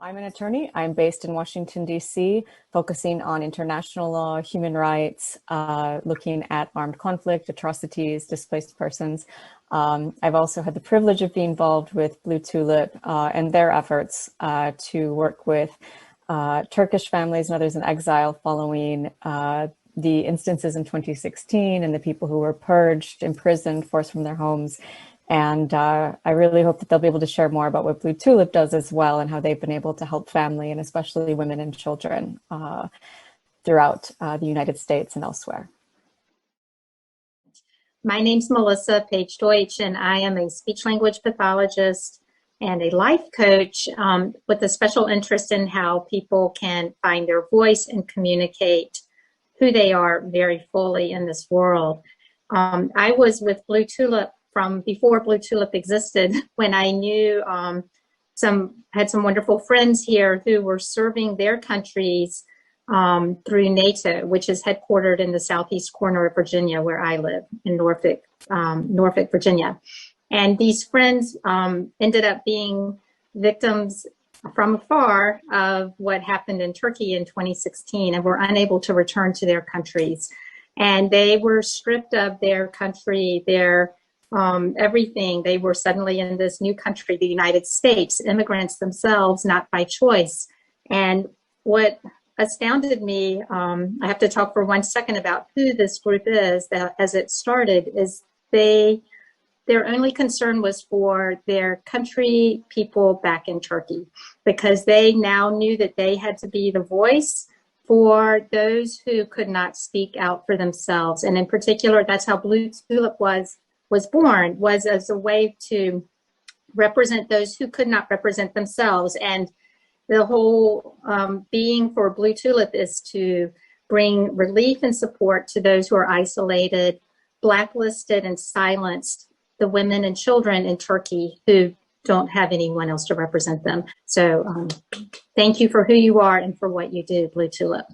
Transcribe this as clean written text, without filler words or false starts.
I'm an attorney. I'm based in Washington, D.C., focusing on international law, human rights, looking at armed conflict, atrocities, displaced persons. I've also had the privilege of being involved with Blue Tulip and their efforts to work with Turkish families and others in exile following the instances in 2016 and the people who were purged, imprisoned, forced from their homes. And I really hope that they'll be able to share more about what Blue Tulip does as well and how they've been able to help family and especially women and children throughout the United States and elsewhere. My name's Melissa Page Deutsch, and I am a speech language pathologist and a life coach with a special interest in how people can find their voice and communicate who they are very fully in this world. I was with Blue Tulip from before Blue Tulip existed, when I knew had some wonderful friends here who were serving their countries through NATO, which is headquartered in the southeast corner of Virginia, where I live in Norfolk, Virginia. And these friends ended up being victims from afar of what happened in Turkey in 2016 and were unable to return to their countries. And they were stripped of their country, their everything. They were suddenly in this new country, the United States, immigrants themselves, not by choice. And what astounded me, I have to talk for 1 second about who this group is, that as it started, is their only concern was for their country people back in Turkey, because they now knew that they had to be the voice for those who could not speak out for themselves. And in particular, that's how Blue Tulip was born, was as a way to represent those who could not represent themselves. And the whole being for Blue Tulip is to bring relief and support to those who are isolated, blacklisted, and silenced, the women and children in Turkey who don't have anyone else to represent them. So thank you for who you are and for what you do, Blue Tulip.